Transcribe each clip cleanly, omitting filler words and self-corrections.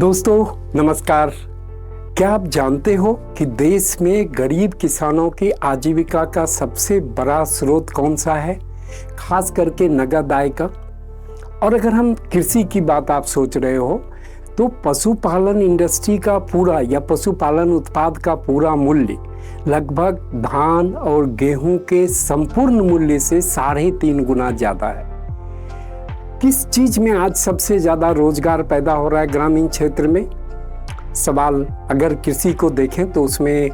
दोस्तों नमस्कार। क्या आप जानते हो कि देश में गरीब किसानों की आजीविका का सबसे बड़ा स्रोत कौन सा है, खास करके नगद आय का। और अगर हम कृषि की बात आप सोच रहे हो तो पशुपालन इंडस्ट्री का पूरा या पशुपालन उत्पाद का पूरा मूल्य लगभग धान और गेहूं के संपूर्ण मूल्य से 3.5 गुना ज़्यादा है। किस चीज में आज सबसे ज्यादा रोजगार पैदा हो रहा है ग्रामीण क्षेत्र में? सवाल अगर कृषि को देखें तो उसमें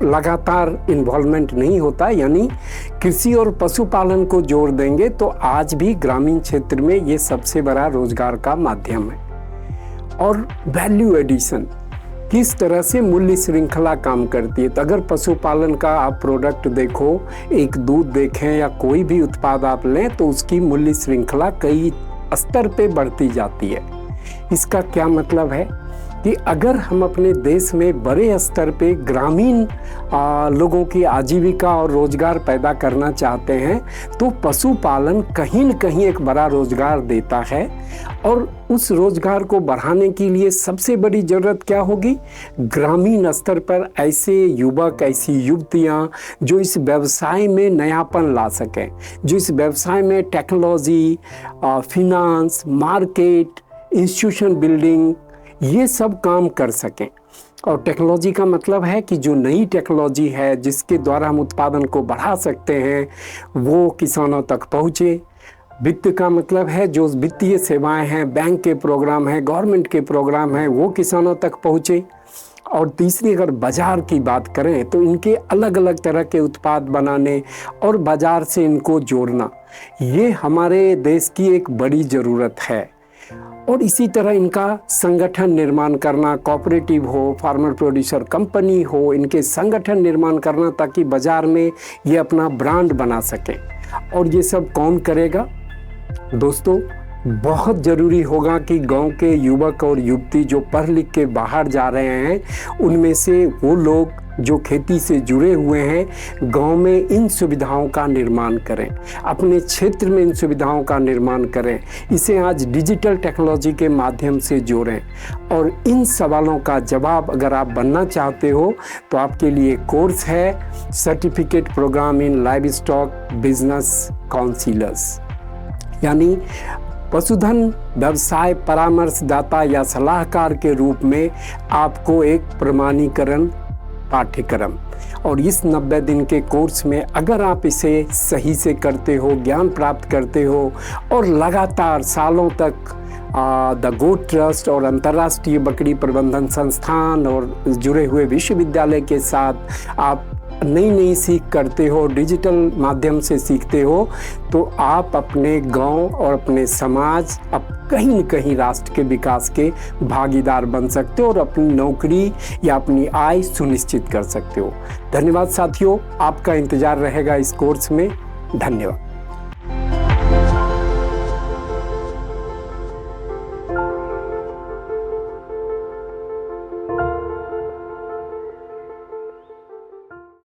लगातार इन्वॉल्वमेंट नहीं होता, यानी कृषि और पशुपालन को जोड़ देंगे तो आज भी ग्रामीण क्षेत्र में ये सबसे बड़ा रोजगार का माध्यम है। और वैल्यू एडिशन, किस तरह से मूल्य श्रृंखला काम करती है। तो अगर पशुपालन का आप प्रोडक्ट देखो, एक दूध देखें या कोई भी उत्पाद आप लें तो उसकी मूल्य श्रृंखला कई स्तर पे बढ़ती जाती है। इसका क्या मतलब है कि अगर हम अपने देश में बड़े स्तर पे ग्रामीण लोगों की आजीविका और रोजगार पैदा करना चाहते हैं तो पशुपालन कहीं न कहीं एक बड़ा रोजगार देता है। और उस रोजगार को बढ़ाने के लिए सबसे बड़ी ज़रूरत क्या होगी? ग्रामीण स्तर पर ऐसे युवक, ऐसी युवतियाँ जो इस व्यवसाय में नयापन ला सकें, जो इस व्यवसाय में technology, finance, market, institution building, ये सब काम कर सकें। और टेक्नोलॉजी का मतलब है कि जो नई टेक्नोलॉजी है जिसके द्वारा हम उत्पादन को बढ़ा सकते हैं वो किसानों तक पहुँचे। वित्त का मतलब है जो वित्तीय सेवाएं हैं, बैंक के प्रोग्राम हैं, गवर्नमेंट के प्रोग्राम हैं, वो किसानों तक पहुँचे। और तीसरी अगर बाज़ार की बात करें तो इनके अलग अलग तरह के उत्पाद बनाने और बाज़ार से इनको जोड़ना, ये हमारे देश की एक बड़ी ज़रूरत है। और इसी तरह इनका संगठन निर्माण करना, कोऑपरेटिव हो, फार्मर प्रोड्यूसर कंपनी हो, इनके संगठन निर्माण करना ताकि बाज़ार में ये अपना ब्रांड बना सकें। और ये सब कौन करेगा? दोस्तों बहुत ज़रूरी होगा कि गांव के युवक और युवती जो पढ़ लिख के बाहर जा रहे हैं उनमें से वो लोग जो खेती से जुड़े हुए हैं गांव में इन सुविधाओं का निर्माण करें, अपने क्षेत्र में इन सुविधाओं का निर्माण करें, इसे आज डिजिटल टेक्नोलॉजी के माध्यम से जोड़ें। और इन सवालों का जवाब अगर आप बनना चाहते हो तो आपके लिए कोर्स है सर्टिफिकेट प्रोग्राम इन लाइवस्टॉक बिजनेस काउंसिलर्स, यानी पशुधन व्यवसाय परामर्शदाता या सलाहकार के रूप में आपको एक प्रमाणीकरण पाठ्यक्रम। और इस 90 दिन के कोर्स में अगर आप इसे सही से करते हो, ज्ञान प्राप्त करते हो और लगातार सालों तक द गोट ट्रस्ट और अंतर्राष्ट्रीय बकरी प्रबंधन संस्थान और जुड़े हुए विश्वविद्यालय के साथ आप नई सीख करते हो, डिजिटल माध्यम से सीखते हो, तो आप अपने गांव और अपने समाज, अब कहीं न कहीं राष्ट्र के विकास के भागीदार बन सकते हो और अपनी नौकरी या अपनी आय सुनिश्चित कर सकते हो। धन्यवाद साथियों, आपका इंतजार रहेगा इस कोर्स में। धन्यवाद।